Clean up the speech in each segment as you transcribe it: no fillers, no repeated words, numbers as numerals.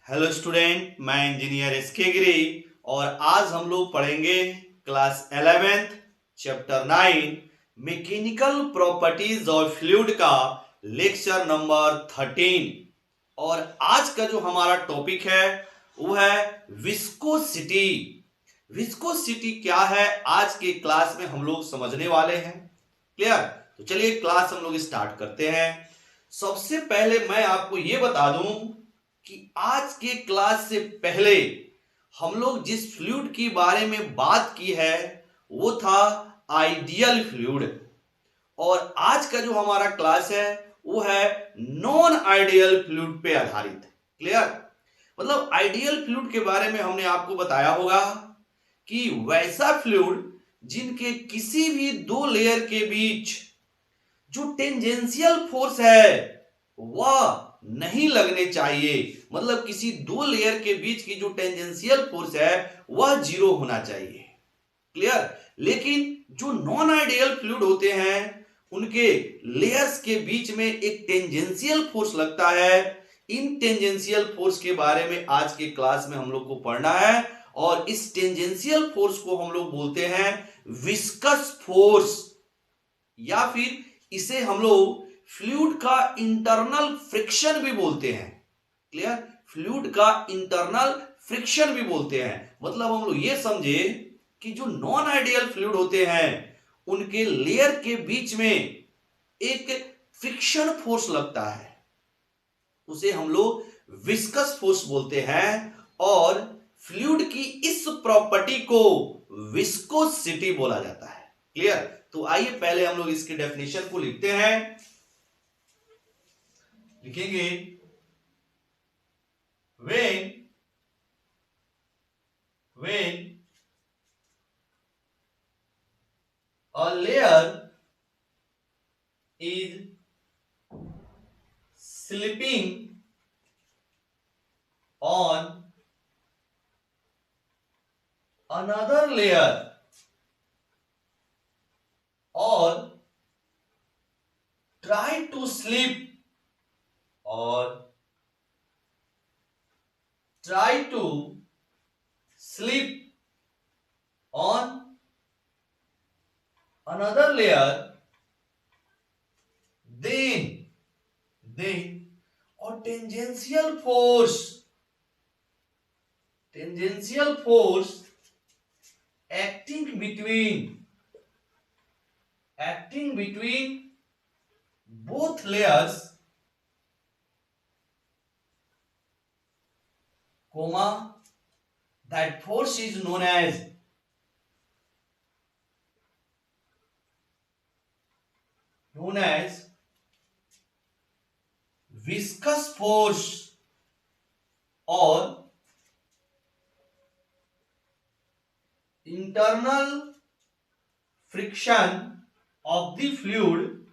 Hello student, मैं engineer SK गिरी और आज हम लोग पढ़ेंगे class 11th chapter 9 mechanical properties of fluid का लेक्चर नंबर 13। और आज का जो हमारा टॉपिक है वो है विस्कोसिटी। विस्कोसिटी क्या है आज के क्लास में हम लोग समझने वाले हैं। क्लियर? तो चलिए क्लास हम लोग स्टार्ट करते हैं। सबसे पहले मैं आपको ये बता दूं कि आज के क्लास से पहले हम लोग जिस फ्लूइड के बारे में बात की है वो था आइडियल फ्लूइड, और आज का जो हमारा क्लास है वो है नॉन आइडियल फ्लूइड पे आधारित। क्लियर? मतलब आइडियल फ्लूइड के बारे में हमने आपको बताया होगा कि वैसा फ्लूइड जिनके किसी भी दो लेयर के बीच जो टेंजेंशियल फोर्स है वह नहीं लगने चाहिए। मतलब किसी दो लेयर के बीच की जो टेंजेंशियल फोर्स है वह जीरो होना चाहिए। क्लियर? लेकिन जो नॉन आइडियल फ्लूइड होते हैं उनके लेयर्स के बीच में एक टेंजेंशियल फोर्स लगता है। इन टेंजेंशियल फोर्स के बारे में आज के क्लास में हम लोग को पढ़ना है, और इस टेंजेंशियल फोर्स को हम लोग बोलते हैं विस्कस फोर्स, या फिर इसे हम लोग फ्लूइड का इंटरनल फ्रिक्शन भी बोलते हैं। क्लियर? फ्लूइड का इंटरनल फ्रिक्शन भी बोलते हैं। मतलब हम लोग ये समझे कि जो नॉन आइडियल फ्लूइड होते हैं उनके लेयर के बीच में एक फ्रिक्शन फोर्स लगता है, उसे हम लोग विस्कस फोर्स बोलते हैं। और फ्लूइड की इस प्रॉपर्टी को विस्कोसिटी बोला जाता है। क्लियर? तो आइए पहले हम लोग इसकी डेफिनेशन को लिखते हैं। लिखेंगे when a layer is slipping on another layer or try to slip on another layer, then a tangential force acting between both layers, comma, that force is known as viscous force or internal friction of the fluid,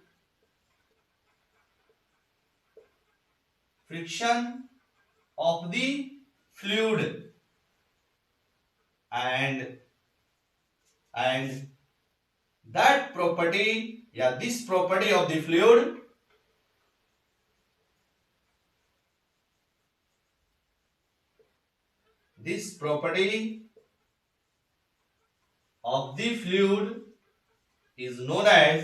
and that property, this property of the fluid is known as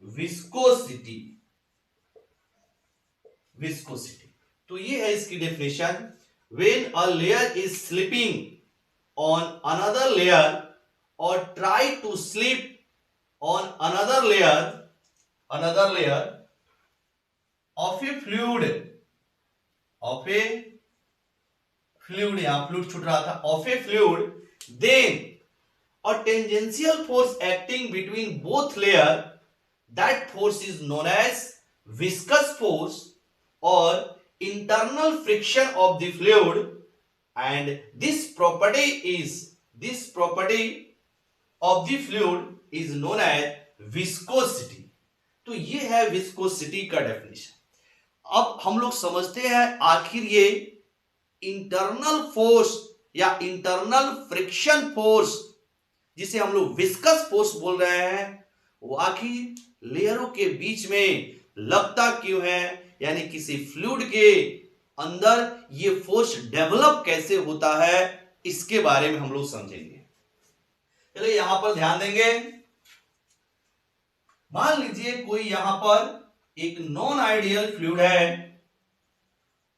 viscosity। तो ये है इसकी definition. when a layer is slipping on another layer or try to slip on another layer of a fluid, यहां fluid छूट रहा था, of a fluid, then a tangential force acting between both layer, that force is known as viscous force or internal friction of the fluid, and this property of the fluid is known as viscosity। तो ये है viscosity का definition. अब हम लोग समझते हैं आखिर ये इंटरनल फोर्स या इंटरनल फ्रिक्शन फोर्स जिसे हम लोग विस्कस फोर्स बोल रहे हैं वो आखिर लेयरों के बीच में लगता क्यों है, यानी किसी फ्लूइड के अंदर ये फोर्स डेवलप कैसे होता है, इसके बारे में हम लोग समझेंगे। चलिए यहां पर ध्यान देंगे। मान लीजिए कोई यहां पर एक नॉन आइडियल फ्लूइड है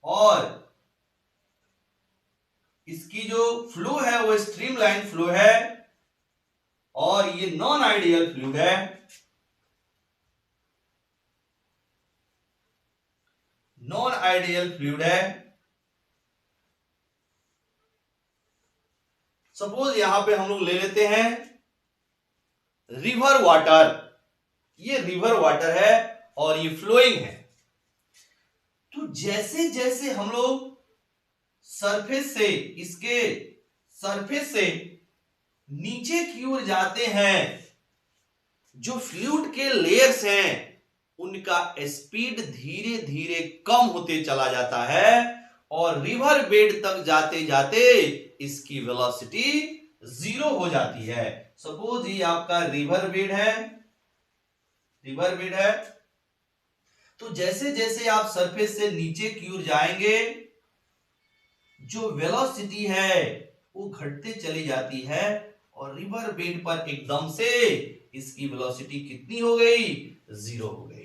और इसकी जो फ्लो है वो स्ट्रीमलाइन फ्लो है और ये नॉन आइडियल फ्लूइड है। नॉन आइडियल फ्लूइड है। सपोज यहां पे हम लोग ले लेते हैं रिवर वाटर। ये रिवर वाटर है और ये फ्लोइंग है। तो जैसे जैसे हम लोग सरफेस से, इसके सरफेस से नीचे की ओर जाते हैं, जो फ्लूइड के लेयर्स हैं उनका स्पीड धीरे धीरे कम होते चला जाता है और रिवर बेड तक जाते जाते इसकी वेलोसिटी 0 हो जाती है। सपोज ये आपका रिवर बेड है, रिवर बेड है। तो जैसे जैसे आप सरफेस से नीचे की ओर जाएंगे, जो वेलोसिटी है वो घटते चली जाती है और रिवर बेड पर एकदम से इसकी वेलोसिटी कितनी हो गई, 0 हो गई।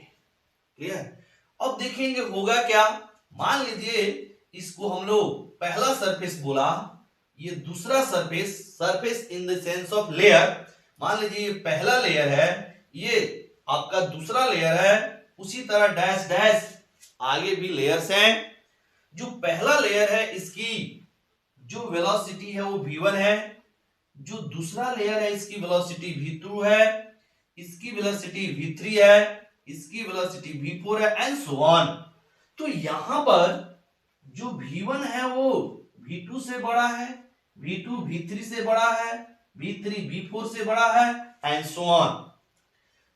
क्लियर। अब देखेंगे होगा क्या। मान लीजिए इसको हम लोग पहला सरफेस बोला, ये दूसरा surface, surface in the sense of layer. मान लीजिए ये पहला लेयर है, ये आपका दूसरा लेयर है। उसी तरह डैश डैश आगे भी लेयर्स हैं। जो पहला लेयर है इसकी जो वेलोसिटी है वो v1 है, जो दूसरा लेयर है इसकी वेलोसिटी v2 है, इसकी वेलोसिटी v3 है, इसकी वेलोसिटी v4 है एंड सो ऑन। तो यहां पर जो v1 है वो v2 से बड़ा है, v2 v3 से बड़ा है, v3 v4 से बड़ा है एंड सो ऑन।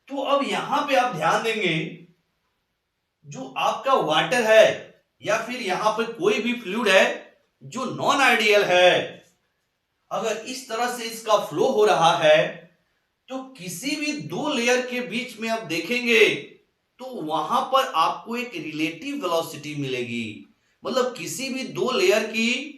तो अब यहां पे आप ध्यान देंगे, जो आपका वाटर है या फिर यहां पर कोई भी फ्लूइड है जो नॉन आइडियल है, अगर इस तरह से इसका फ्लो हो रहा है तो किसी भी दो लेयर के बीच में आप देखेंगे तो वहां पर आपको एक रिलेटिव वेलोसिटी मिलेगी। मतलब किसी भी दो लेयर की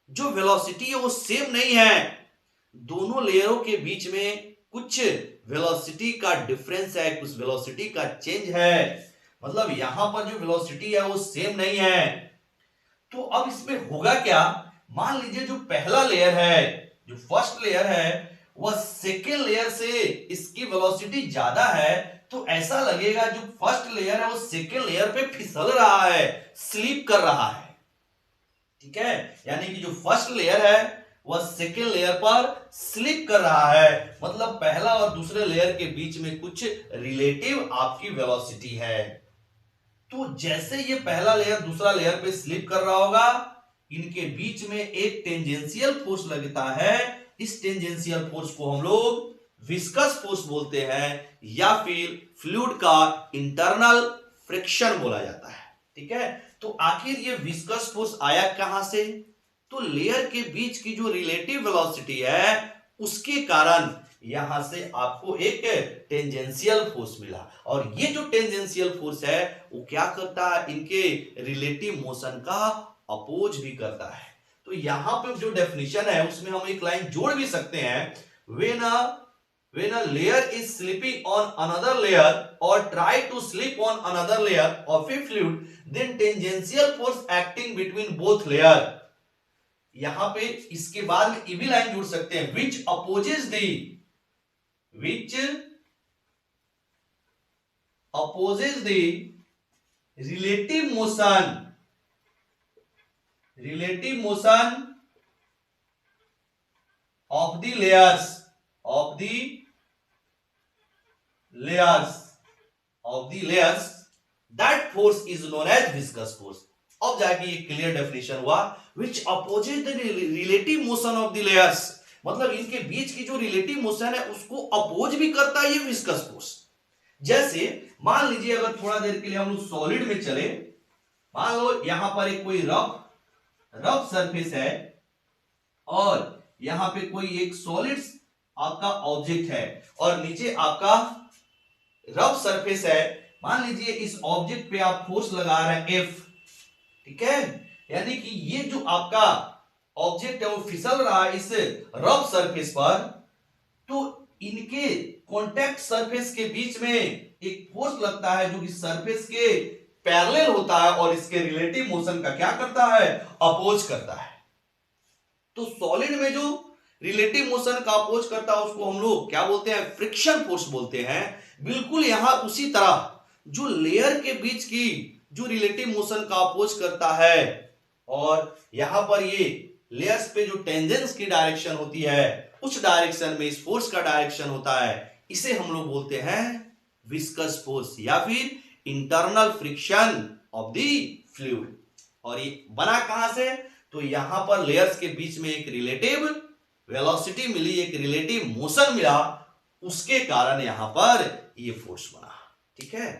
जो वेलोसिटी है वो सेम नहीं है, दोनों लेयरों के बीच में कुछ वेलोसिटी का डिफरेंस है, कुछ वेलोसिटी का चेंज है। मतलब यहां पर जो वेलोसिटी है वो सेम नहीं है। तो अब इसमें होगा क्या, मान लीजिए जो पहला लेयर है, जो फर्स्ट लेयर है, वह सेकेंड लेयर से इसकी वेलोसिटी ज्यादा है, तो ऐसा लगेगा जो फर्स्ट लेयर है वो सेकेंड लेयर पे फिसल रहा है, स्लिप कर रहा है। ठीक है, यानी कि जो फर्स्ट लेयर है वह सेकेंड लेयर पर स्लिप कर रहा है। मतलब पहला और दूसरे लेयर के बीच में कुछ रिलेटिव आपकी वेलोसिटी है। तो जैसे ये पहला लेयर दूसरा लेयर पे स्लिप कर रहा होगा, इनके बीच में एक टेंजेंशियल फोर्स लगता है। इस टेंजेंशियल फोर्स को हम लोग विस्कस फोर्स बोलते हैं या फिर फ्लूइड का इंटरनल फ्रिक्शन बोला जाता है। ठीक है, तो आखिर ये विस्कस फोर्स आया कहां से, तो लेयर के बीच की जो रिलेटिव वेलोसिटी है उसके कारण यहां से आपको एक टेंजेंशियल फोर्स मिला। और ये जो टेंजेंशियल फोर्स है वो क्या करता है, इनके रिलेटिव मोशन का अपोज भी करता है। तो यहां पे जो डेफिनेशन है उसमें हम एक लाइन जोड़ भी सकते हैं, when a layer is slipping on another layer or try to slip on another layer of a fluid, then tangential force acting between both layer। यहां पे इसके बाद में ये भी लाइन जोड़ सकते हैं, which opposes the relative motion of the layers that force is known as viscous force। अब जाके ये क्लियर डेफिनेशन हुआ, which opposes the relative motion of the layers, मतलब इनके बीच की जो रिलेटिव मोशन है उसको अपोज भी करता है ये विस्कस फोर्स। जैसे मान लीजिए अगर थोड़ा देर के लिए हम लोग सॉलिड में चले, मान लो यहां पर एक कोई रफ सरफेस है और यहां पे कोई एक सॉलिड आपका ऑब्जेक्ट है और नीचे आपका रफ सरफेस है। मान लीजिए इस ऑब्जेक्ट पे आप फोर्स लगा रहे हैं F, ठीक है, यानी कि ये जो आपका ऑब्जेक्ट है वो फिसल रहा है इस रफ सरफेस पर, तो इनके कॉन्टैक्ट सरफेस के बीच में एक फोर्स लगता है जो कि सरफेस के पैरेलल होता है और इसके रिलेटिव मोशन का क्या करता है, अपोज करता है। तो सॉलिड में जो रिलेटिव मोशन का अपोज करता है उसको हम लोग क्या बोलते हैं, फ्रिक्शन फोर्स बोलते हैं। बिल्कुल यहां उसी तरह जो लेयर के बीच की जो रिलेटिव मोशन का अपोज करता है, और यहां पर ये लेयर्स पे जो टेंजेंस की डायरेक्शन होती है उस डायरेक्शन में इस फोर्स का डायरेक्शन होता है, इसे हम लोग बोलते हैं विस्कस फोर्स या फिर internal friction of the fluid. और ये बना कहां से, तो यहां पर लेयर्स के बीच में एक रिलेटिव वेलोसिटी मिली, एक रिलेटिव मोशन मिला, उसके कारण यहां पर ये फोर्स बना। ठीक है,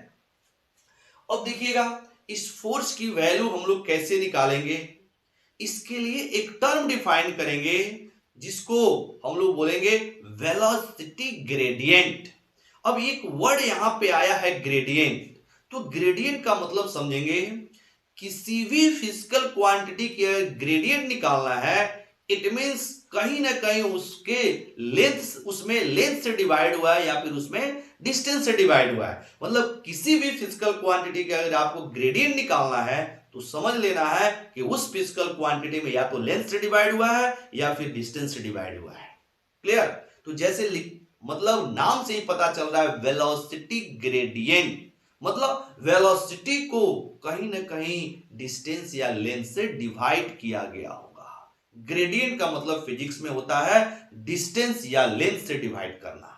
अब देखिएगा इस फोर्स की वैल्यू हम लोग कैसे निकालेंगे, इसके लिए एक टर्म डिफाइन करेंगे जिसको हम लोग बोलेंगे वेलोसिटी ग्रेडियंट। अब एक वर्ड यहां पे आया है ग्रेडियंट, तो ग्रेडियंट का मतलब समझेंगे, किसी भी फिजिकल क्वांटिटी के ग्रेडियंट निकालना है, इट मींस कहीं ना कहीं उसके लेंथ, उसमें लेंथ से डिवाइड हुआ है या फिर उसमें डिस्टेंस से डिवाइड हुआ है। मतलब किसी भी फिजिकल क्वांटिटी का अगर आपको ग्रेडियंट निकालना है तो समझ लेना है कि उस फिजिकल क्वांटिटी में या तो लेंथ से डिवाइड हुआ है या फिर डिस्टेंस से डिवाइड हुआ है। क्लियर, तो जैसे मतलब नाम से ही पता चल रहा है वेलोसिटी ग्रेडियंट, मतलब वेलोसिटी को कहीं ना कहीं डिस्टेंस या लेंथ से डिवाइड किया गया होगा। ग्रेडियंट का मतलब फिजिक्स में होता है डिस्टेंस या लेंथ से डिवाइड करना।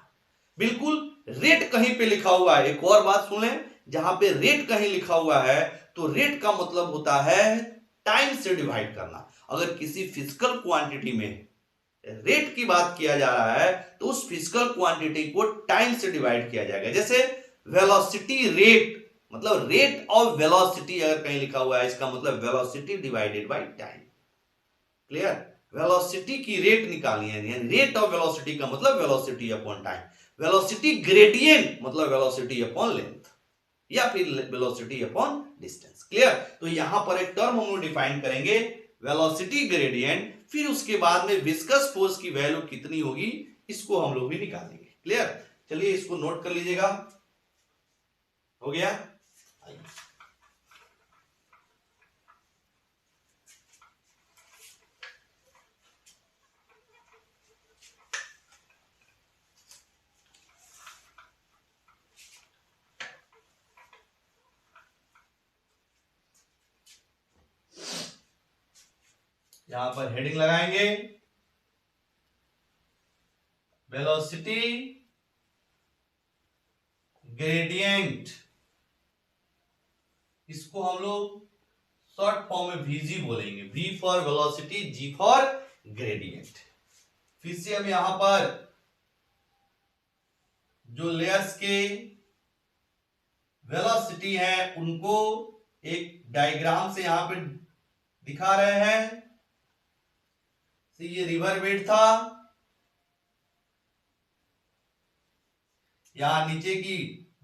बिल्कुल रेट कहीं पे लिखा हुआ है, एक और बात सुन लें, जहां पे रेट कहीं लिखा हुआ है तो रेट का मतलब होता है टाइम से डिवाइड करना। अगर किसी फिजिकल क्वांटिटी में रेट की बात किया जा रहा है तो उस फिजिकल क्वांटिटी को टाइम से डिवाइड किया जाएगा। जैसे वेलोसिटी रेट, मतलब रेट ऑफ वेलोसिटी अगर कहीं लिखा हुआ है इसका मतलब velocity divided by time. Clear, velocity की रेट निकालनी है, यानी रेट ऑफ वेलोसिटी का मतलब velocity upon time. Velocity gradient मतलब वेलोसिटी अपॉन लेंथ या फिर वेलोसिटी अपॉन डिस्टेंस। क्लियर, तो यहां पर एक टर्म हम लोग डिफाइन करेंगे वेलोसिटी ग्रेडियंट, फिर उसके बाद में विस्कस फोर्स की वैल्यू कितनी होगी इसको हम लोग भी निकालेंगे। क्लियर, चलिए इसको नोट कर लीजिएगा, हो गया। यहां पर हेडिंग लगाएंगे वेलोसिटी ग्रेडियंट, इसको हम लोग शॉर्ट फॉर्म में VG बोलेंगे, V for velocity, G for gradient. फिर से हम यहां पर जो लेयर्स के वेलोसिटी है उनको एक डायग्राम से यहां पे दिखा रहे हैं। ये रिवर बेड था, यहां नीचे की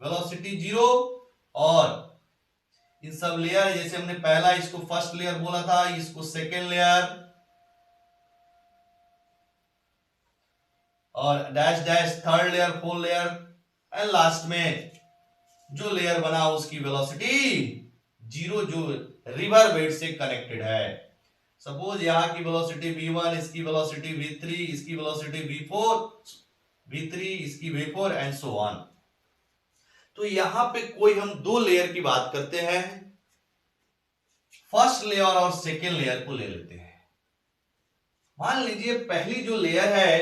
वेलोसिटी 0, और इन सब लेयर, जैसे हमने पहला इसको फर्स्ट लेयर बोला था, इसको सेकेंड लेयर, और dash dash third layer, fourth layer, and last में जो लेयर बना उसकी वेलोसिटी 0 जो रिवर बेड से कनेक्टेड है। सपोज यहां की वेलोसिटी v1, इसकी वेलोसिटी v3, इसकी वेलोसिटी v4, v3 इसकी v4 एंड सो ऑन। तो यहां पे कोई हम दो लेयर की बात करते हैं, फर्स्ट लेयर और सेकेंड लेयर को ले लेते हैं। मान लीजिए पहली जो लेयर है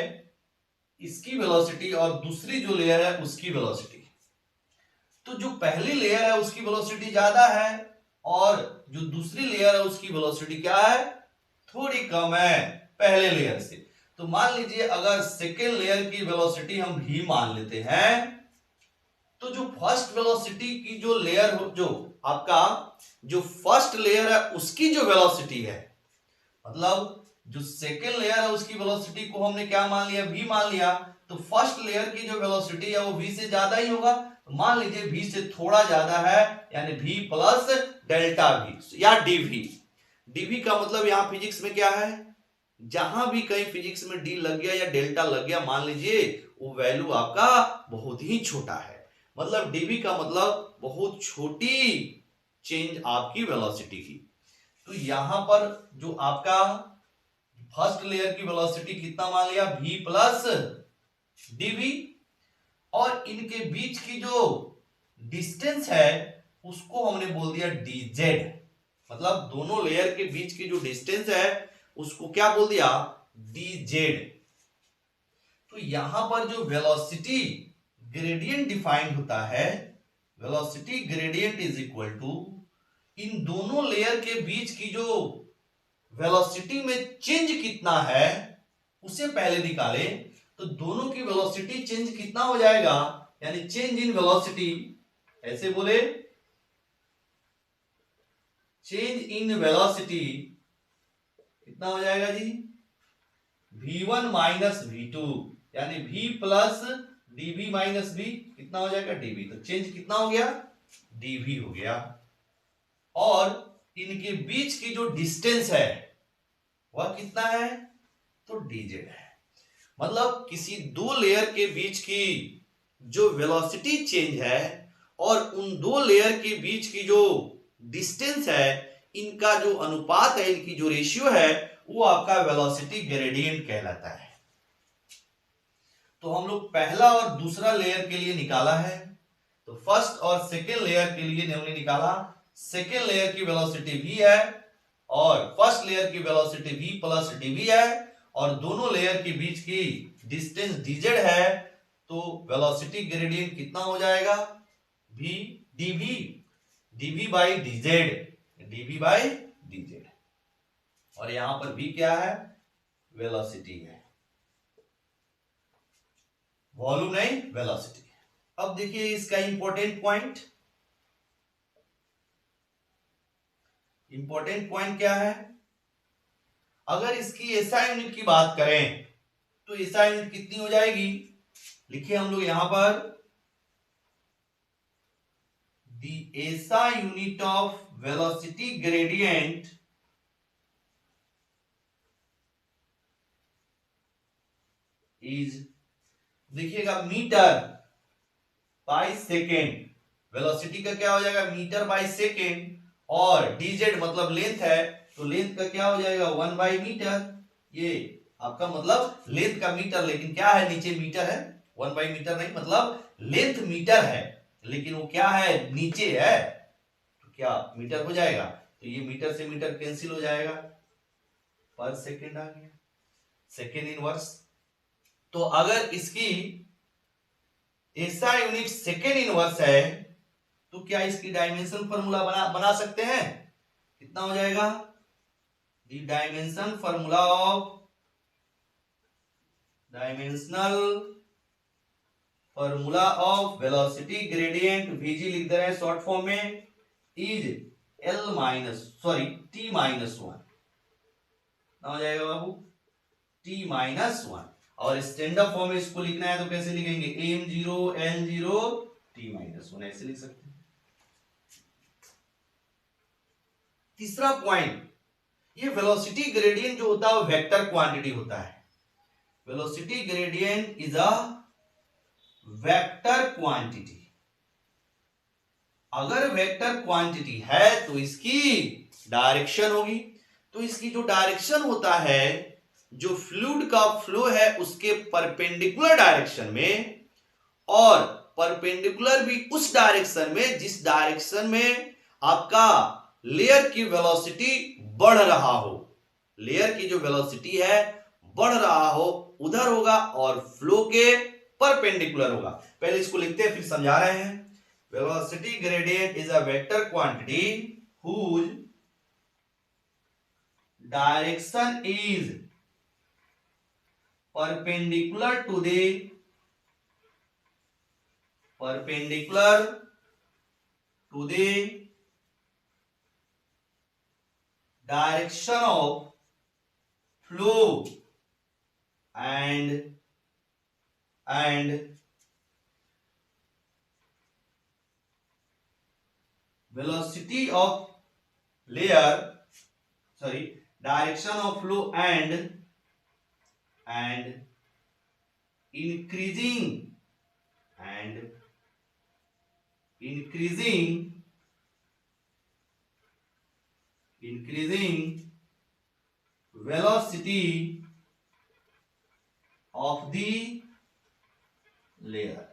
इसकी वेलोसिटी और दूसरी जो लेयर है उसकी वेलोसिटी, तो जो पहली लेयर है उसकी वेलोसिटी ज्यादा है और जो दूसरी लेयर है उसकी वेलोसिटी क्या है, थोड़ी कम है पहले लेयर से। तो मान लीजिए अगर सेकेंड लेयर की वेलोसिटी हम v मान लेते हैं, तो जो फर्स्ट वेलोसिटी की जो लेयर हो, जो आपका जो फर्स्ट लेयर है उसकी जो वेलोसिटी है, मतलब जो सेकेंड लेयर है उसकी वेलोसिटी को हमने क्या मान लिया, v मान लिया, तो फर्स्ट लेयर की जो वेलोसिटी है वो v से ज्यादा ही होगा। तो मान लीजिए v से थोड़ा ज्यादा है, यानी v प्लस डेल्टा v या dv। dv का मतलब यहां फिजिक्स में क्या है, जहां भी कहीं फिजिक्स में डी लग गया या डेल्टा लग गया, मान लीजिए वो वैल्यू आपका बहुत ही छोटा है। मतलब डीवी का मतलब बहुत छोटी चेंज आपकी वेलोसिटी की। तो यहां पर जो आपका फर्स्ट लेयर की वेलोसिटी कितना मान लिया, v प्लस डीवी, और इनके बीच की जो डिस्टेंस है उसको हमने बोल दिया dz। मतलब दोनों लेयर के बीच की जो डिस्टेंस है उसको क्या बोल दिया, dz। तो यहां पर जो वेलोसिटी ग्रेडियंट डिफाइंड होता है, velocity gradient is equal to इन दोनों लेयर के बीच की जो वेलोसिटी में चेंज कितना है उसे पहले निकाले। तो दोनों की वेलोसिटी चेंज कितना हो जाएगा, यानी चेंज इन वेलोसिटी, ऐसे बोले चेंज इन वेलोसिटी कितना हो जाएगा जी, v1 माइनस v2, यानी v plus dv minus v कितना हो जाएगा, dv। तो चेंज कितना हो गया, dv हो गया। और इनके बीच की जो डिस्टेंस है वह कितना है, तो dz है। मतलब किसी दो लेयर के बीच की जो वेलोसिटी चेंज है और उन दो लेयर के बीच की जो डिस्टेंस है, इनका जो अनुपात है, इनकी जो रेशियो है, वो आपका वेलोसिटी ग्रेडियंट कहलाता है। तो हम लोग पहला और दूसरा लेयर के लिए निकाला है। तो फर्स्ट और सेकेंड लेयर के लिए हमने निकाला, सेकेंड लेयर की वेलोसिटी v है और फर्स्ट लेयर की वेलोसिटी v प्लस dv है, और दोनों लेयर के बीच की डिस्टेंस dz है। तो वेलोसिटी ग्रेडियंट कितना हो जाएगा, v dv, dv by dz, dv by dz। और यहां पर v क्या है, वेलोसिटी है, वॉल्यूम नहीं वेलोसिटी। अब देखिए इसका इंपॉर्टेंट पॉइंट, इंपॉर्टेंट पॉइंट क्या है, अगर इसकी एसआई यूनिट की बात करें तो एसआई यूनिट कितनी हो जाएगी, लिखिए हम लोग यहां पर the SI unit of velocity gradient is, देखिएगा मीटर बाय सेकेंड, वेलोसिटी का क्या हो जाएगा, मीटर बाय सेकेंड, और dz मतलब लेंथ है, तो लेंथ का क्या हो जाएगा, 1 बाई मीटर। ये आपका मतलब लेंथ का मीटर, लेकिन क्या है नीचे मीटर है, 1 बाई मीटर नहीं, मतलब लेंथ मीटर है लेकिन वो क्या है, नीचे है, तो क्या मीटर हो जाएगा। तो ये मीटर से मीटर कैंसिल हो जाएगा, पर सेकेंड आ गया, सेकेंड इनवर्स। तो अगर इसकी ऐसा यूनिट सेकेंड इनवर्स है तो क्या इसकी डायमेंशन फॉर्मूला बना सकते हैं, कितना हो जाएगा, the dimension formula of, dimensional formula of velocity gradient vg लिख दे रहे हैं शॉर्ट फॉर्म में, is l minus sorry t minus 1 ना हो जाएगा बाबू, t माइनस 1। और स्टैंडर्ड फॉर्म में इसको लिखना है तो कैसे लिखेंगे, m0 l0 t माइनस 1, ऐसे लिख सकते हैं। तीसरा पॉइंट, ये वेलोसिटी ग्रेडियंट जो होता है वो वेक्टर क्वांटिटी होता है। Velocity gradient is a vector quantity. अगर वेक्टर क्वांटिटी है तो इसकी डायरेक्शन होगी। तो इसकी जो डायरेक्शन होता है, जो फ्लूइड का फ्लो है उसके परपेंडिकुलर डायरेक्शन में, और परपेंडिकुलर भी उस डायरेक्शन में जिस डायरेक्शन में आपका लेयर की वेलोसिटी बढ़ रहा हो, लेयर की जो वेलोसिटी है बढ़ रहा हो उधर होगा, और फ्लो के परपेंडिकुलर होगा। पहले इसको लिखते हैं फिर समझा रहे हैं। Velocity gradient is a vector quantity whose direction is perpendicular to the direction of flow and velocity of layer, sorry, direction of flow and increasing and increasing velocity of the layer.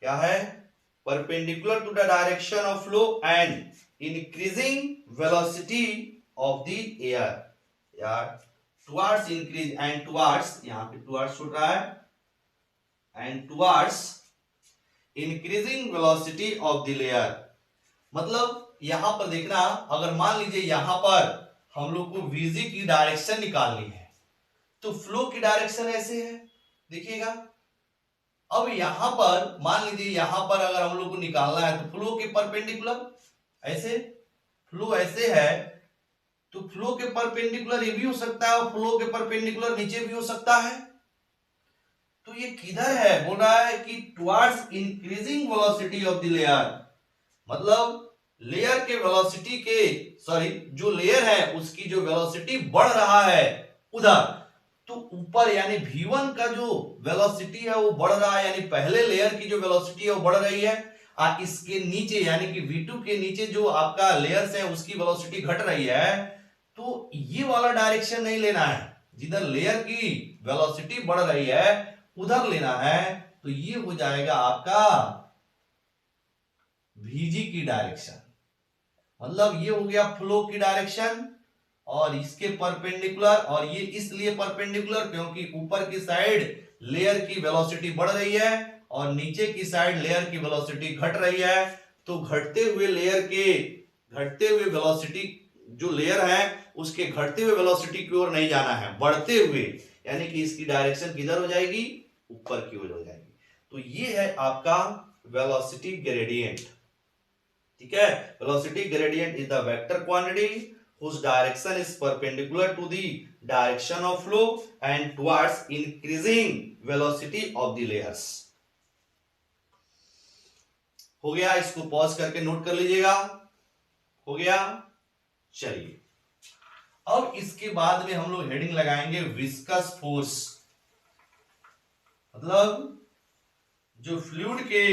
क्या है? Perpendicular to the direction of flow and increasing velocity of the air, या towards increase and towards, यहां पे towards छूट रहा है, and towards increasing velocity of the layer. मतलब यहां पर देखना, अगर मान लीजिए यहां पर हम लोग को वीजी की डायरेक्शन निकालनी है, तो फ्लो की डायरेक्शन ऐसे है, देखिएगा। अब यहां पर मान लीजिए यहां पर अगर हम लोग को निकालना है तो फ्लो के परपेंडिकुलर ऐसे, फ्लो ऐसे है तो फ्लो के परपेंडिकुलर ये भी हो सकता है और फ्लो के परपेंडिकुलर नीचे भी हो सकता है। तो ये किधर है? बोल रहा है कि towards increasing velocity of the layer, मतलब लेयर के वेलोसिटी के, सॉरी, जो लेयर है उसकी जो वेलोसिटी बढ़ रहा है उधर, तो ऊपर यानी V1 का जो वेलोसिटी है वो बढ़ रहा है, यानी पहले लेयर की जो वेलोसिटी है वो बढ़ रही है, और इसके नीचे यानी कि V2 के नीचे जो आपका लेयर्स है उसकी वेलोसिटी घट रही है। तो ये वाला डायरेक्शन नहीं लेना है, जिधर लेयर की वेलोसिटी बढ़ रही है उधर लेना है। तो ये हो जाएगा आपका VG की डायरेक्शन, मतलब ये हो गया फ्लो की डायरेक्शन, और इसके परपेंडिकुलर, और ये इसलिए परपेंडिकुलर क्योंकि ऊपर की साइड लेयर की वेलोसिटी बढ़ रही है और नीचे की साइड लेयर की वेलोसिटी घट रही है। तो घटते हुए लेयर के घटते हुए वेलोसिटी, जो लेयर है उसके घटते हुए वेलोसिटी की ओर नहीं जाना है, बढ़ते हुए, यानी कि इसकी डायरेक्शन किधर हो जाएगी? ऊपर की ओर हो जाएगी। तो ये है आपका वेलोसिटी ग्रेडियंट, ठीक है। Velocity gradient is the vector quantity whose direction is perpendicular to the direction of flow and towards increasing velocity of the layers। हो गया? इसको पॉज करके नोट कर लीजिएगा। हो गया? चलिए, अब इसके बाद में हम लोग हेडिंग लगाएंगे विस्कस फोर्स, मतलब जो फ्लूइड के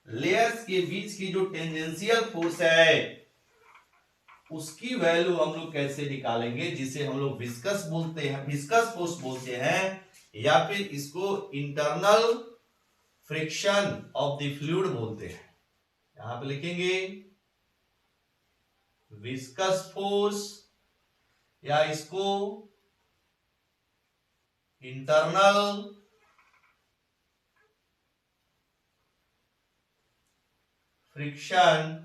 लेयर्स के बीच की जो टेंजेंशियल फोर्स है उसकी वैल्यू हम लोग कैसे निकालेंगे, जिसे हम लोग विस्कस बोलते हैं, विस्कस फोर्स बोलते हैं, या फिर इसको internal friction of the fluid बोलते हैं। यहां पे लिखेंगे विस्कस फोर्स, या इसको internal friction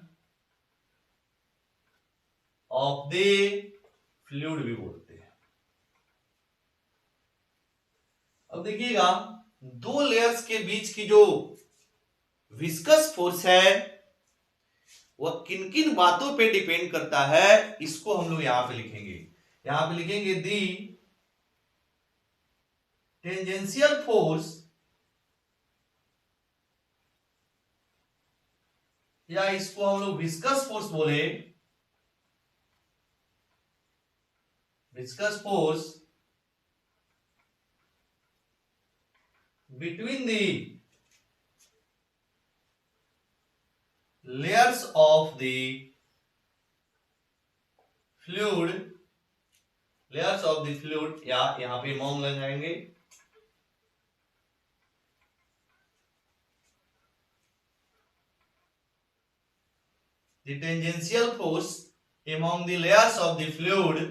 of the fluid भी बोलते हैं। अब देखिएगा, दो लेयर्स के बीच की जो विस्कस फोर्स है वह किन किन बातों पे डिपेंड करता है, इसको हम लोग यहां पे लिखेंगे। यहां पे लिखेंगे दी टेंजेंशियल फोर्स, या इसको हम लोग विस्कस फोर्स बोले, viscous force between the layers of the fluid, layers of the fluid, या यहां पे मॉम लग जाएंगे, the tangential force among the layers of the fluid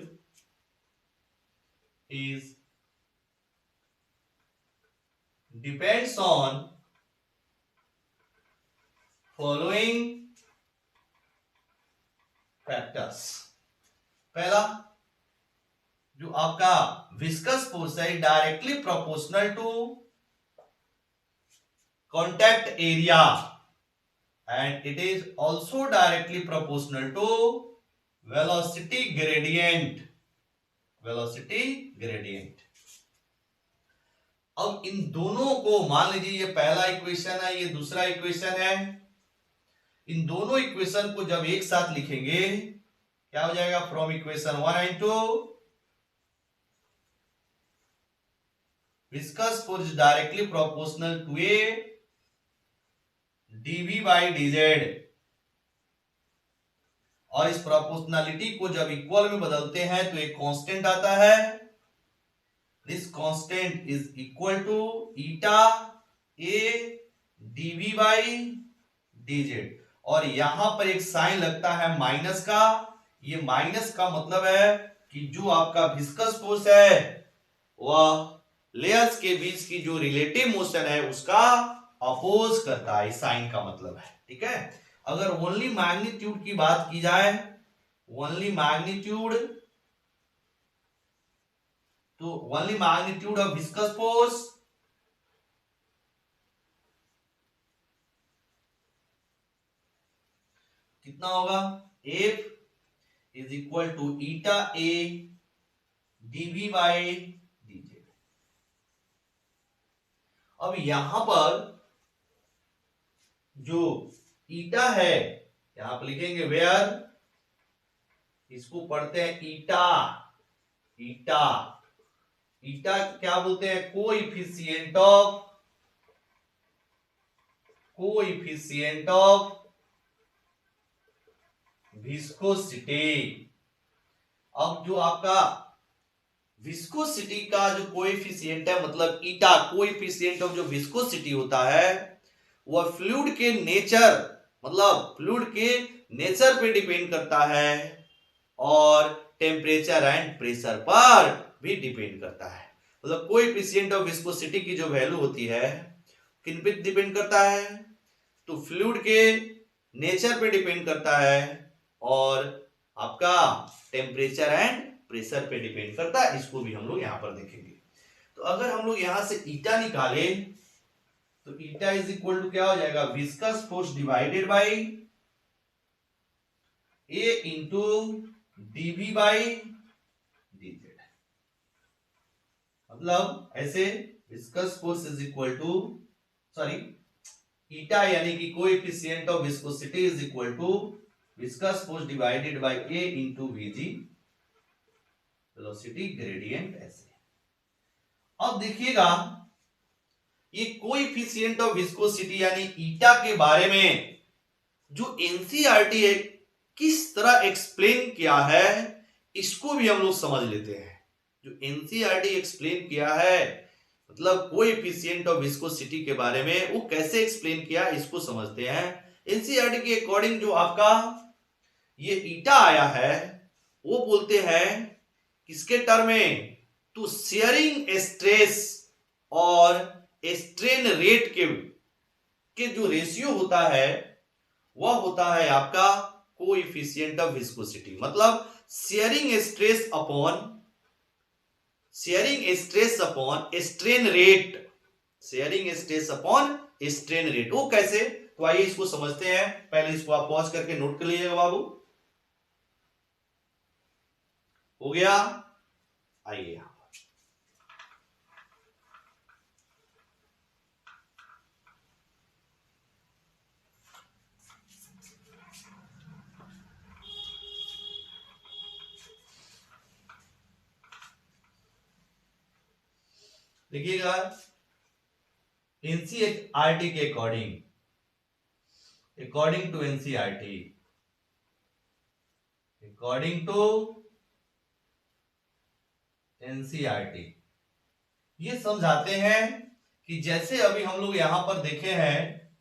is depends on following factors। पहला जो आपका विस्कस फोर्स है directly proportional to contact area, and it is also directly proportional to velocity gradient, velocity gradient. अब इन दोनों को मान लीजिए, ये पहला इक्वेशन है, ये दूसरा इक्वेशन है। इन दोनों इक्वेशन को जब एक साथ लिखेंगे क्या हो जाएगा? From equation 1 and 2, viscous force directly proportional to A dv by dz। और इस प्रोपोर्शनलिटी को जब इक्वल में बदलते हैं तो एक कांस्टेंट आता है। This constant is equal to eta A dv by dz। और यहां पर एक साइन लगता है माइनस का। ये माइनस का मतलब है कि जो आपका विस्कस फोर्स है वह लेयर्स के बीच की जो रिलेटिव मोशन है उसका अपोज करता है, साइन का मतलब है। ठीक है, अगर ओनली मैग्नीट्यूड की बात की जाए, ओनली मैग्नीट्यूड, तो only magnitude of viscous force कितना होगा? F is equal to eta A dv by dz। अब यहां पर जो ईटा है यहां पर लिखेंगे वेयर, इसको पढ़ते हैं ईटा। ईटा, ईटा क्या बोलते हैं? Coefficient of, coefficient of viscosity. अब जो आपका विस्कोसिटी का जो कोएफिशिएंट है, मतलब ईटा, कोएफिशिएंट ऑफ जो विस्कोसिटी होता है वह फ्लूइड के नेचर, मतलब फ्लूइड के नेचर पे डिपेंड करता है और टेम्परेचर एंड प्रेशर पर भी डिपेंड करता है। मतलब कोएफिशिएंट ऑफ विस्कोसिटी की जो वैल्यू होती है किन पे डिपेंड करता है? तो फ्लूइड के नेचर पे डिपेंड करता है और आपका टेम्परेचर एंड प्रेशर पे डिपेंड करता है। इसको भी हम लोग यहां पर देखेंगे। तो अगर हम लोग यहां से ईटा निकाले तो ईटा इज इक्वल टू क्या हो जाएगा? Viscous force divided by A into dv by dz। मतलब ऐसे viscous force is equal to, sorry, eta यानी कि coefficient of viscosity is equal to viscous force divided by A into vg, velocity gradient. ऐसे अब देखिएगा, ये coefficient of viscosity यानी ईटा के बारे में जो एनसीईआरटी है किस तरह एक्सप्लेन किया है इसको भी हम लोग समझ लेते हैं। जो एनसीईआरटी एक्सप्लेन किया है, मतलब कोएफिशिएंट ऑफ विस्कोसिटी के बारे में वो कैसे एक्सप्लेन किया इसको समझते हैं। एनसीईआरटी के अकॉर्डिंग जो आपका ये ईटा आया है वो बोलते हैं किसके टर्म में? तो शेयरिंग स्ट्रेस और स्ट्रेन रेट के जो रेशियो होता है वह होता है आपका कोएफिशिएंट ऑफ विस्कोसिटी। मतलब sharing stress upon strain rate, sharing stress upon strain rate. वो कैसे? तो आइए इसको समझते हैं। पहले इसको आप पॉज करके नोट कर लीजिएगा बाबू। हो गया? आइए यहां देखिएगा, एनसीईआरटी के अकॉर्डिंग टू एनसीईआरटी, ये समझाते हैं कि जैसे अभी हम लोग यहां पर देखे हैं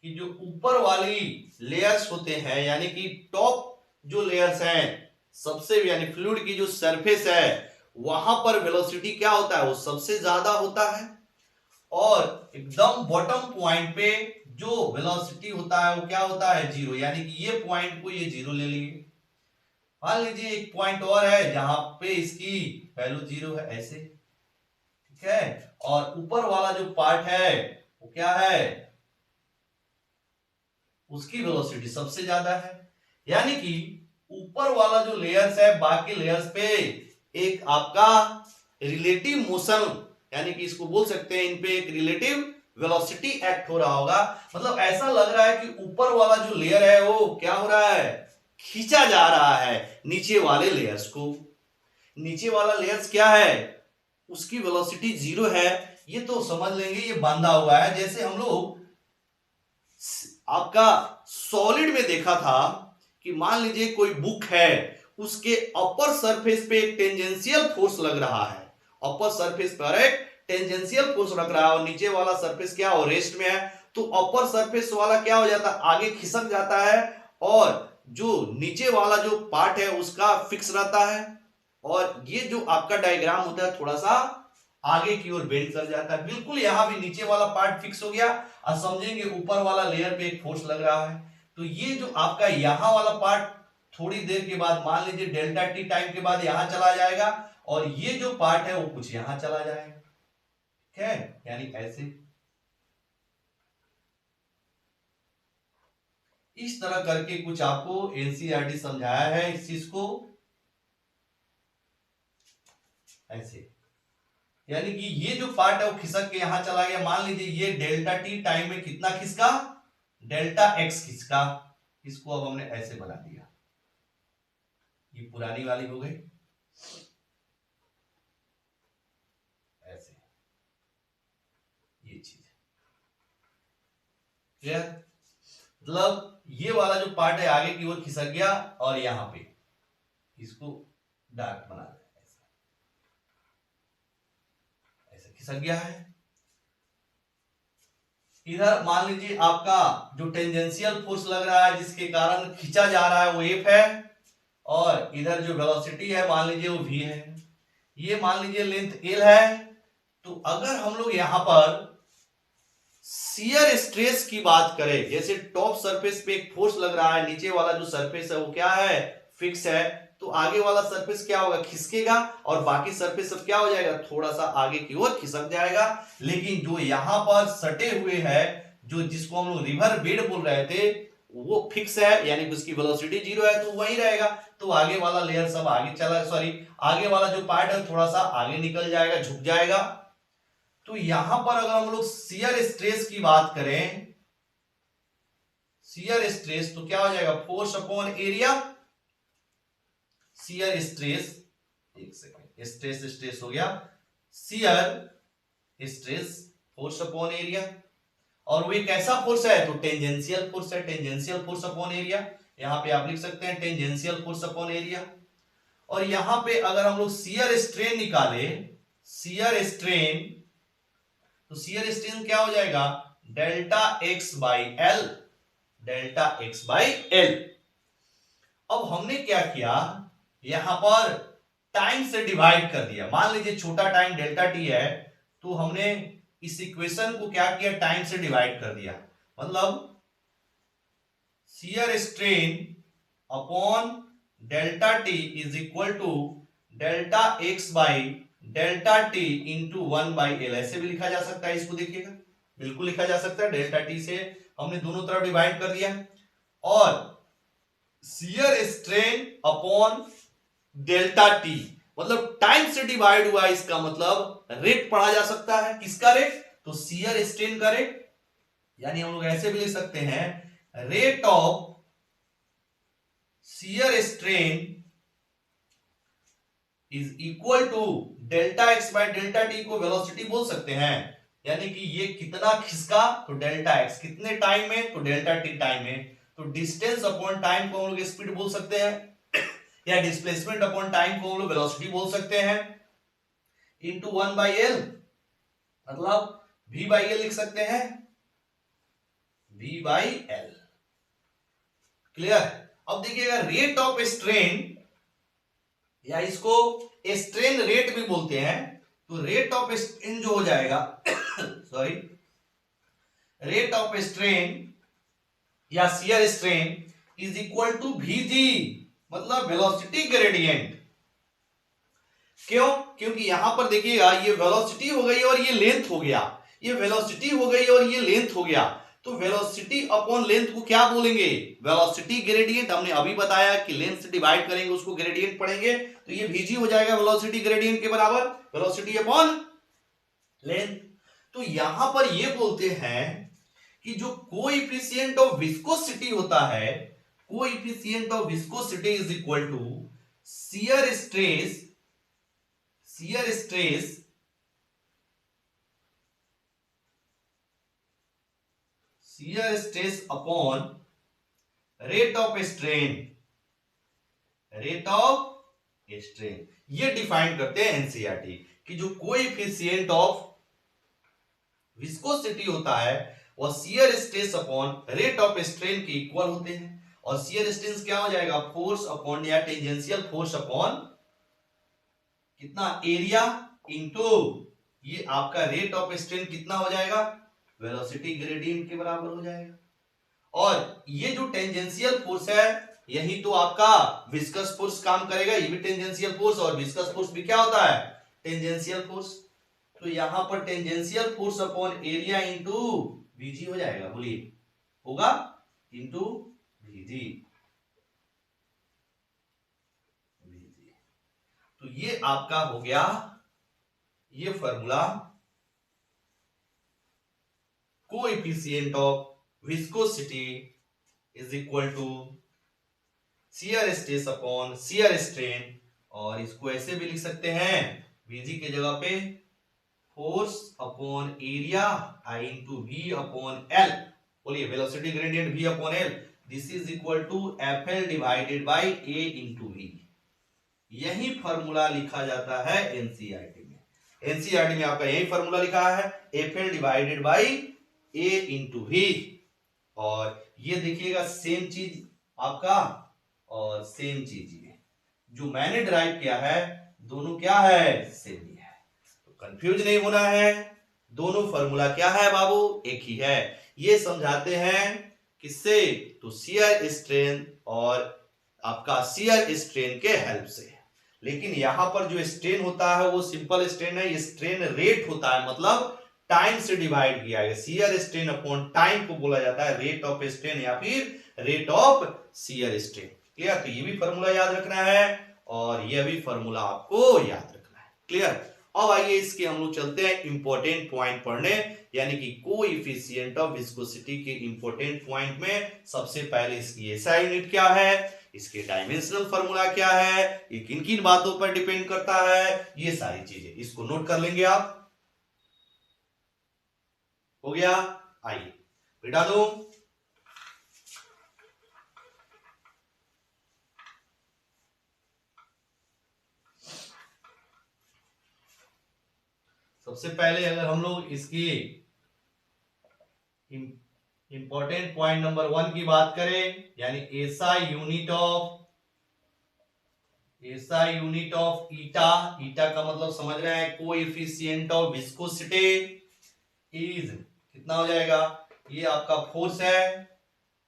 कि जो ऊपर वाली लेयर्स होते हैं यानी कि टॉप जो लेयर्स हैं सबसे, यानी फ्लूइड की जो सरफेस है वहां पर वेलोसिटी क्या होता है? वो सबसे ज्यादा होता है। और एकदम बॉटम पॉइंट पे जो वेलोसिटी होता है वो क्या होता है? जीरो। यानी कि ये पॉइंट को ये जीरो ले लिए। मान लीजिए एक पॉइंट और है जहां पे इसकी वैल्यू जीरो है, ऐसे। ठीक है, और ऊपर वाला जो पार्ट है वो क्या है? उसकी वेलोसिटी सबसे ज्यादा है। यानी कि ऊपर वाला जो लेयर्स है बाकी लेयर्स पे एक आपका रिलेटिव मोशन, यानी कि इसको बोल सकते हैं इन पे एक रिलेटिव वेलोसिटी एक्ट हो रहा होगा। मतलब ऐसा लग रहा है कि ऊपर वाला जो लेयर है वो क्या हो रहा है, खींचा जा रहा है नीचे वाले लेयर्स को। नीचे वाला लेयर्स क्या है, उसकी वेलोसिटी 0 है, ये तो समझ लेंगे ये बांधा हुआ है। जैसे हम लोग आपका सॉलिड में देखा था कि मान लीजिए कोई बुक है, उसके अपर सरफेस पे एक टेंजेंशियल फोर्स लग रहा है, अपर सरफेस पर एक टेंजेंशियल फोर्स लग रहा है और नीचे वाला सरफेस क्या हो, रेस्ट में है। तो अपर सरफेस वाला क्या हो जाता है, आगे खिसक जाता है और जो नीचे वाला जो पार्ट है उसका फिक्स रहता है। और ये जो आपका डायग्राम होता है थोड़ा सा आगे की ओर बेंड कर जाता है। बिल्कुल यहां भी नीचे वाला पार्ट फिक्स हो गया और समझेंगे ऊपर वाला लेयर पे एक फोर्स लग रहा है। तो ये जो आपका यहां वाला पार्ट थोड़ी देर के बाद मान लीजिए डेल्टा टी टाइम के बाद यहां चला जाएगा और ये जो पार्ट है वो कुछ यहां चला जाएगा, ठीक है, यानी ऐसे इस तरह करके कुछ आपको एनसीईआरटी समझाया है इस चीज को ऐसे। यानी कि ये जो पार्ट है वो खिसक के यहां चला गया। मान लीजिए ये डेल्टा टी टाइम में कितना खिसका, डेल्टा एक्स खिसका, इसको अब हमने ऐसे बना दिया, ये पुरानी वाली हो गई ऐसे, ये चीज क्लियर। मतलब ये वाला जो पार्ट है आगे की ओर खिसक गया और यहां पे इसको डार्क बना दिया, ऐसे खिसक गया है। इधर मान लीजिए आपका जो टेंजेंशियल फोर्स लग रहा है जिसके कारण खींचा जा रहा है वो एफ है और इधर जो वेलोसिटी है मान लीजिए वो वी है। ये मान लीजिए लेंथ एल है। तो अगर हम लोग यहां पर शियर स्ट्रेस की बात करें, जैसे टॉप सरफेस पे एक फोर्स लग रहा है, नीचे वाला जो सरफेस है वो क्या है, फिक्स है, तो आगे वाला सरफेस क्या होगा, खिसकेगा और बाकी सरफेस सब क्या हो जाएगा, थोड़ा सा आगे की ओर खिसक जाएगा। लेकिन जो यहां पर सटे हुए है, जो जिसको हम लोग रिवर बेड बोल रहे थे, वो फिक्स है, यानी कि उसकी वेलोसिटी 0 है तो वही रहेगा। तो आगे वाला लेयर सब आगे चला, सॉरी आगे वाला जो पार्ट है थोड़ा सा आगे निकल जाएगा, झुक जाएगा। तो यहां पर अगर हम लोग शियर स्ट्रेस की बात करें, शियर स्ट्रेस तो क्या हो जाएगा, force upon area. Shear stress, एक सेकंड, स्ट्रेस स्ट्रेस हो गया, shear stress force upon area. और वो एक ऐसा फोर्स है तो टेंजेंशियल फोर्स है, टेंजेंशियल फोर्स अपॉन एरिया। यहां पे आप लिख सकते हैं टेंजेंशियल फोर्स अपॉन एरिया। और यहां पे अगर हम लोग शियर स्ट्रेन निकाले, शियर स्ट्रेन, तो शियर स्ट्रेन क्या हो जाएगा, delta X by L, delta X by L. अब हमने क्या किया, यहां पर टाइम से डिवाइड कर दिया। मान लीजिए छोटा टाइम डेल्टा टी है तो हमने इस इक्वेशन को क्या किया, टाइम से डिवाइड कर दिया। मतलब shear strain upon delta T is equal to delta X by delta T into 1/L, ऐसे भी लिखा जा सकता है। इसको देखिएगा, बिल्कुल लिखा जा सकता है, डेल्टा टी से हमने दोनों तरफ डिवाइड कर दिया। और shear strain upon delta T, मतलब टाइम से डिवाइड हुआ, इसका मतलब रेट पढ़ा जा सकता है। किसका रेट, तो शियर स्ट्रेन का रेट। यानी हम लोग ऐसे भी लिख सकते हैं, rate of shear strain is equal to delta x by delta t, को वेलोसिटी बोल सकते हैं। यानी कि ये कितना खिसका, तो डेल्टा एक्स, कितने टाइम में, तो डेल्टा टी टाइम में। तो डिस्टेंस अपॉन टाइम को हम लोग स्पीड बोल सकते हैं या डिस्प्लेसमेंट अपॉन टाइम को हम लोग वेलोसिटी बोल सकते हैं, इंटू 1/L, मतलब V/L लिख सकते हैं, V/L। क्लियर। अब देखिएगा रेट ऑफ स्ट्रेन, या इसको स्ट्रेन रेट भी बोलते हैं, तो रेट ऑफ स्ट्रेन जो हो जाएगा सॉरी, रेट ऑफ स्ट्रेन या shear strain is equal to Vg, मतलब वेलोसिटी ग्रेडियंट। क्यों, क्योंकि यहां पर देखिएगा ये वेलोसिटी हो गई और ये लेंथ हो गया, ये वेलोसिटी हो गई और ये लेंथ हो गया। तो वेलोसिटी अपॉन लेंथ को क्या बोलेंगे? Velocity gradient. हमने अभी बताया कि लेंथ से डिवाइड करेंगे उसको ग्रेडियंट पढ़ेंगे, तो ये vg हो जाएगा वेलोसिटी ग्रेडियंट के बराबर, वेलोसिटी अपॉन लेंथ। तो यहां पर ये बोलते हैं कि जो कोएफिशिएंट ऑफ विस्कोसिटी होता है, coefficient of viscosity is equal to shear stress, shear stress shear stress upon rate of strain, rate of strain. ये डिफाइन करते हैं एनसीईआरटी कि जो कोएफिशिएंट ऑफ विस्कोसिटी होता है वह shear stress upon rate of strain के इक्वल होते हैं। और शियर स्ट्रेस क्या हो जाएगा? फोर्स अपॉन या टेंजेंशियल फोर्स अपॉन कितना? एरिया इनटू ये आपका रेट ऑफ स्ट्रेन कितना हो जाएगा? वेलोसिटी ग्रेडियंट के बराबर हो जाएगा। और ये जो टेंजेंशियल फोर्स है यही तो आपका विस्कस फोर्स काम करेगा, ये भी टेंजेंशियल फोर्स, और विस्कस फोर्स भी क्या होता है? Tangential force. तो यहां पर tangential force upon area into VG हो जाएगा, बोलिए होगा इंटू वीजी। तो ये आपका हो गया ये formula coefficient of viscosity is equal to shear stress upon shear strain, और इसको ऐसे भी लिख सकते हैं वीजी के जगह पे force upon area I into V upon L. बोलिए velocity gradient V upon L, this is equal to F L divided by A into V. यही फॉर्मूला लिखा जाता है एनसीईआरटी में। एनसीईआरटी में आपका यही फॉर्मूला लिखा है F L divided by A into V. और ये देखिएगा सेम चीज आपका, और सेम चीज ये जो मैंने ड्राइव किया है दोनों क्या है? सेम ही है, तो कंफ्यूज नहीं होना है। दोनों फॉर्मूला क्या है बाबू? एक ही है। ये समझाते हैं किससे? तो शियर स्ट्रेन और आपका शियर स्ट्रेन के हेल्प से। लेकिन यहां पर जो स्ट्रेन होता है वो सिंपल स्ट्रेन है, ये स्ट्रेन रेट होता है, मतलब टाइम से डिवाइड किया गया। शियर स्ट्रेन अपॉन टाइम को बोला जाता है रेट ऑफ स्ट्रेन या फिर rate of shear strain. Clear? तो ये भी फॉर्मूला याद रखना है और ये भी फॉर्मूला आपको याद रखना है। क्लियर? अब आइए इसके हम लोग चलते हैं इंपॉर्टेंट पॉइंट पढ़ने, यानी कि कोएफिशिएंट ऑफ विस्कोसिटी के इंपॉर्टेंट पॉइंट में सबसे पहले इसकी एसआई यूनिट क्या है, इसके डायमेंशनल फार्मूला क्या है, ये किन किन बातों पर डिपेंड करता है, ये सारी चीजें इसको नोट कर लेंगे आप। हो गया? आइए बिठा दो। सबसे पहले अगर हम लोग इसकी इंपॉर्टेंट पॉइंट नंबर 1 की बात करें, यानी एसआई यूनिट ऑफ ईटा। ईटा का मतलब समझ रहे हैं कोएफिशिएंट ऑफ विस्कोसिटी इज कितना हो जाएगा? ये आपका फोर्स है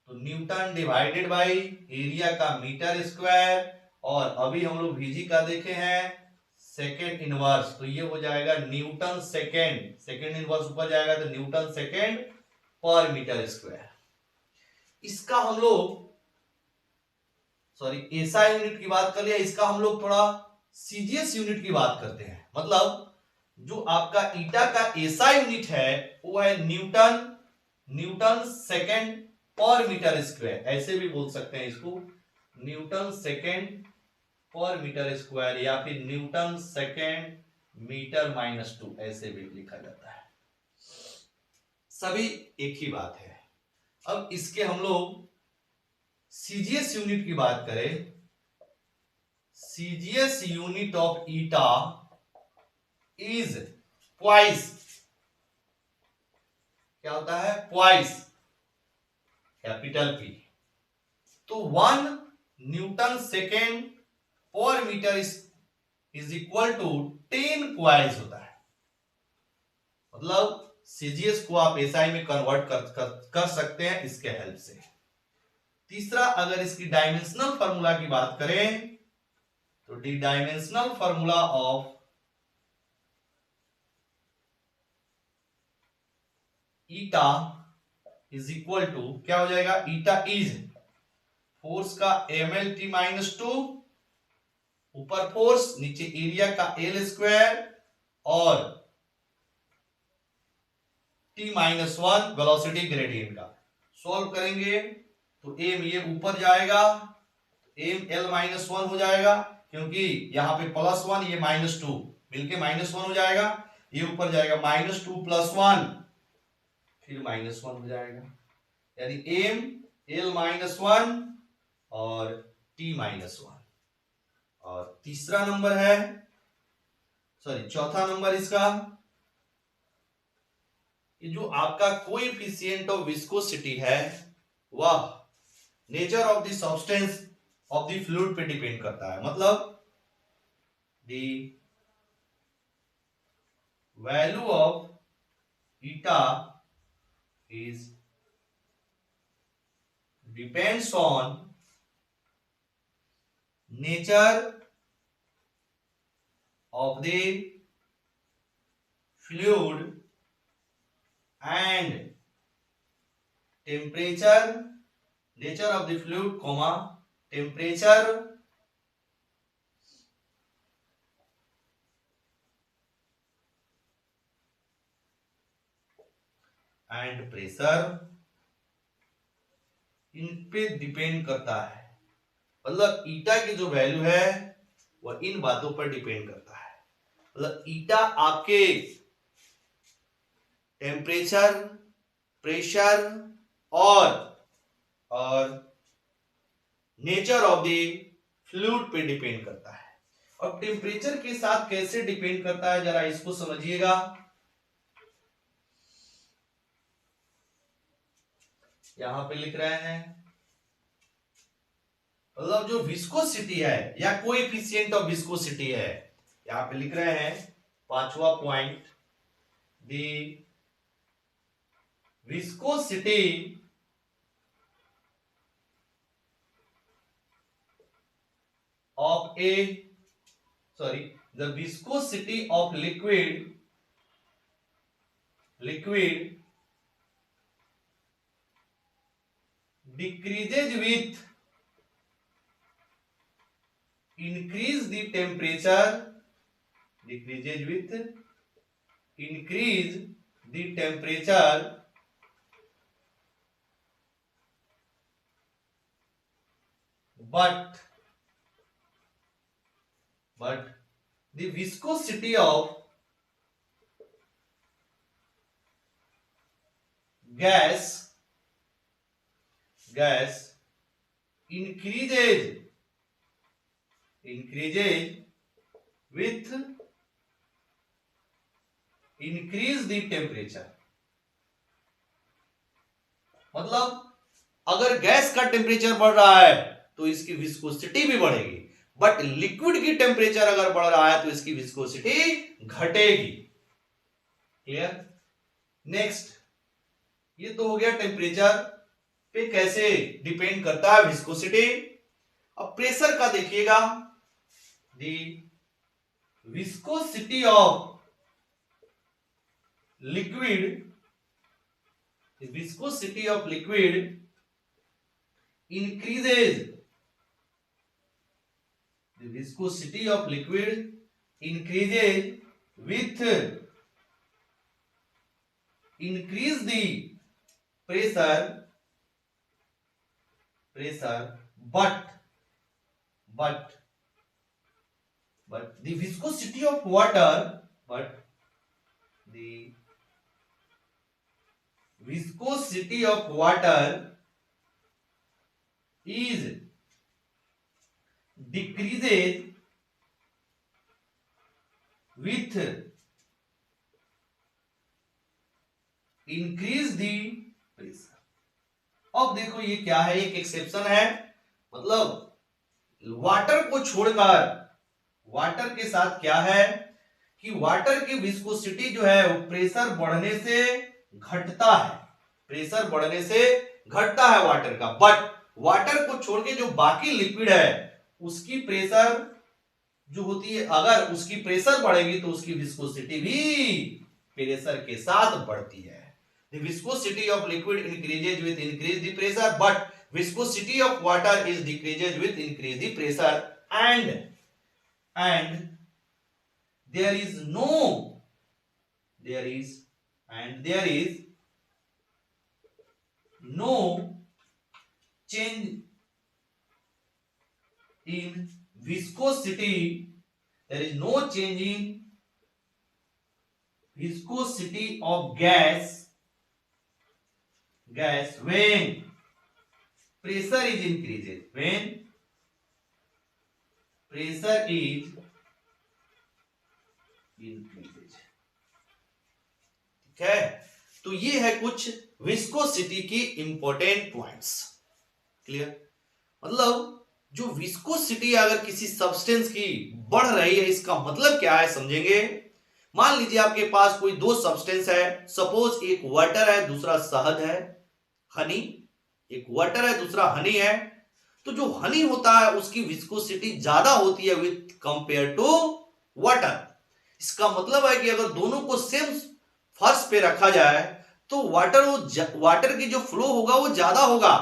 तो न्यूटन डिवाइडेड बाय एरिया का मीटर स्क्वायर, और अभी हम लोग वीजी का देखे हैं सेकेंड इनवर्स, तो ये हो जाएगा न्यूटन सेकेंड इनवर्स ऊपर जाएगा तो Newton second per metre square. इसका हम लोग एसआई यूनिट की बात कर लिया, इसका हम लोग थोड़ा सीजीएस यूनिट की बात करते हैं। मतलब जो आपका ईटा का एसआई यूनिट है वो है Newton second per metre square, ऐसे भी बोल सकते हैं इसको Newton second per metre square, या फिर न्यूटन सेकेंड मीटर -2, ऐसे भी लिखा जाता है। सभी एक ही बात है। अब इसके हम लोग सीजीएस यूनिट की बात करें, CGS unit of eta is twice, क्या होता है? Twice capital P. तो 1 newton second per metre is equal to 10 क्वाइल्स होता है। मतलब सीजीएस को आप एसआई में कन्वर्ट कर सकते हैं इसके हेल्प से। तीसरा, अगर इसकी डायमेंशनल फार्मूला की बात करें तो dimensional formula of eta is equal to क्या हो जाएगा, ईटा इज फोर्स का ml_t-2, ऊपर फोर्स नीचे एरिया का L² और t-1 वेलोसिटी ग्रेडियंट का। सॉल्व करेंगे तो m ये ऊपर जाएगा, m l-1 हो जाएगा, क्योंकि यहां पे +1 ये -2 मिलके -1 हो जाएगा, ये ऊपर जाएगा -2 + 1 फिर -1 हो जाएगा, यानी m l-1 और t-1। और तीसरा नंबर है, सॉरी चौथा नंबर इसका, ये जो आपका कोएफिशिएंट ऑफ विस्कोसिटी है वह nature of the substance of the fluid पे डिपेंड करता है। मतलब the value of eta is depends on nature of the fluid and temperature, nature of the fluid, comma temperature and pressure, इन पे depend करता है। मतलब ईटा की जो वैल्यू है वह इन बातों पर डिपेंड करता है। मतलब ईटा आपके टेम्परेचर, प्रेशर और नेचर ऑफ द फ्लूइड पे डिपेंड करता है। और टेम्परेचर के साथ कैसे डिपेंड करता है जरा इसको समझिएगा। यहां पे लिख रहे हैं, मतलब जो विस्कोसिटी है या कोएफिशिएंट ऑफ विस्कोसिटी है, यहां पे लिख रहे हैं पांचवा point, the viscosity of a sorry the viscosity of liquid decreases with increase the temperature, decreases with increase the temperature but the viscosity of gas increases with increase the temperature। मतलब अगर gas का temperature बढ़ रहा है तो इसकी viscosity भी बढ़ेगी, बट लिक्विड की टेम्परेचर अगर बढ़ रहा है तो इसकी विस्कोसिटी घटेगी। क्लियर? नेक्स्ट, ये तो हो गया टेम्परेचर पे कैसे डिपेंड करता है विस्कोसिटी। अब प्रेशर का देखिएगा, the viscosity of liquid, the viscosity of liquid increases, the viscosity of liquid increases with increase the pressure but the viscosity of water, but the viscosity of water is decreases with increase the pressure। अब देखो ये क्या है, एक exception है। मतलब water को छोड़कर, वाटर के साथ क्या है कि वाटर की विस्कोसिटी जो है वो प्रेशर बढ़ने से घटता है, प्रेशर बढ़ने से घटता है वाटर का, बट वाटर को छोड़ के जो बाकी लिक्विड है उसकी प्रेशर जो होती है, अगर उसकी प्रेशर बढ़ेगी तो उसकी विस्कोसिटी भी प्रेशर के साथ बढ़ती है। The viscosity of liquid increases with increase the pressure, but viscosity of water is decreases with increase the pressure, and there is no there is no change in viscosity. There is no change in viscosity of gas when pressure is increases. When pressure is increases. ठीक है, तो ये है कुछ viscosity की important points. Clear? मतलब जो viscosity अगर किसी सब्सटेंस की बढ़ रही है, इसका मतलब क्या है समझेंगे। मान लीजिए आपके पास कोई दो सब्सटेंस है, सपोज एक वाटर है दूसरा शहद है, हनी। एक वाटर है दूसरा हनी है, तो जो हनी होता है उसकी विस्कोसिटी ज्यादा होती है विथ कंपेयर टू वाटर। इसका मतलब है कि अगर दोनों को सेम फर्श पे रखा जाए तो वाटर की जो फ्लो होगा वो ज्यादा होगा,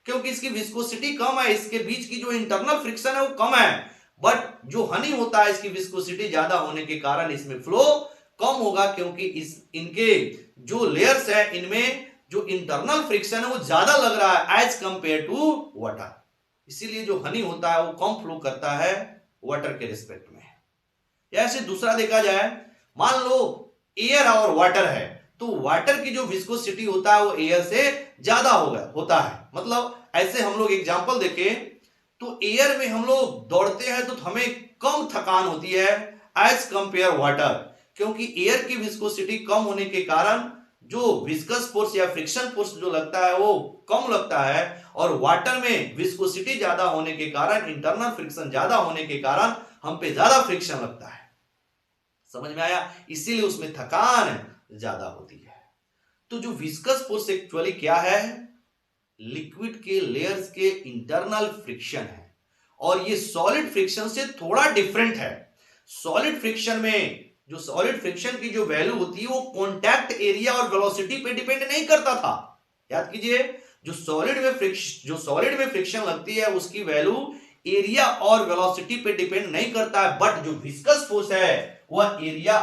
क्योंकि इसकी विस्कोसिटी कम है, इसके बीच की जो इंटरनल फ्रिक्शन है वो कम है। बट जो हनी होता है इसकी विस्कोसिटी ज्यादा होने के कारण इसमें फ्लो कम होगा, क्योंकि इनके जो लेयर्स है इनमें जो इंटरनल फ्रिक्शन है वो ज्यादा लग रहा है एज कंपेयर टू वाटर। इसीलिए जो हनी होता है वो कम फ्लो करता है वाटर के रिस्पेक्ट में। ऐसे दूसरा देखा जाए, मान लो एयर और वाटर है, तो वाटर की जो विस्कोसिटी होता है वो एयर से ज्यादा होता है। मतलब ऐसे हम लोग एग्जांपल देखें तो एयर में हम लोग दौड़ते हैं तो हमें कम थकान होती है एज कंपेयर वाटर, क्योंकि एयर की विस्कोसिटी कम होने के कारण जो विस्कस फोर्स या फ्रिक्शन फोर्स जो लगता है वो कम लगता है, और वाटर में विस्कोसिटी ज्यादा होने के कारण, इंटरनल फ्रिक्शन ज्यादा होने के कारण हम पे ज्यादा फ्रिक्शन लगता है। समझ में आया? इसीलिए उसमें थकान ज्यादा होती है। तो जो विस्कस फोर्स एक्चुअली क्या है? लिक्विड के लेयर्स के इंटरनल फ्रिक्शन है, और ये सॉलिड फ्रिक्शन से थोड़ा डिफरेंट है। सॉलिड फ्रिक्शन में जो सॉलिड फ्रिक्शन की जो वैल्यू होती है वो कॉन्टैक्ट एरिया और वेलोसिटी पे डिपेंड नहीं करता था। याद कीजिए, जो सॉलिड में फ्रिक्शन लगती है उसकी वैल्यू एरिया और वेलोसिटी पे डिपेंड नहीं करता है, बट जो विस्कस फोर्स है वह एरिया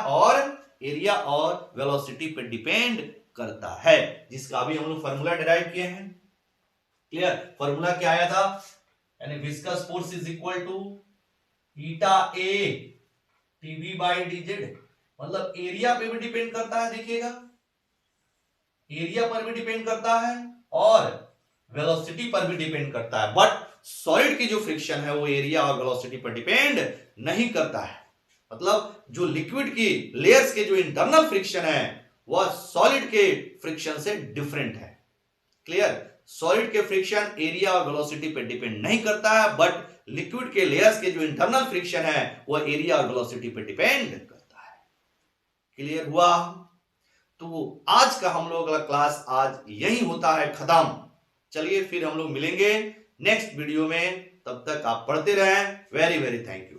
और वेलोसिटी पे डिपेंड करता है, जिसका अभी हम लोग फॉर्मूला डिराइव किए हैं। क्लियर? फॉर्मूला क्या आया था? यानी viscous force is equal to eta A dv by dz. मतलब एरिया पे भी डिपेंड करता है, देखिएगा एरिया पर भी डिपेंड करता है और वेलोसिटी पर भी डिपेंड करता है, बट सॉलिड की जो फ्रिक्शन है वो एरिया और वेलोसिटी पर डिपेंड नहीं करता है। मतलब जो लिक्विड की लेयर्स के जो इंटरनल फ्रिक्शन है वह सॉलिड के फ्रिक्शन से डिफरेंट है। क्लियर? सॉलिड के फ्रिक्शन एरिया और वेलोसिटी पे डिपेंड नहीं करता है, बट लिक्विड के लेयर्स के जो इंटरनल फ्रिक्शन है वह एरिया और वेलोसिटी पे डिपेंड करता है। क्लियर हुआ? तो आज का हम लोग का क्लास आज यही होता है खत्म। चलिए फिर हम लोग मिलेंगे नेक्स्ट वीडियो में, तब तक आप पढ़ते रहें। Very very thank you.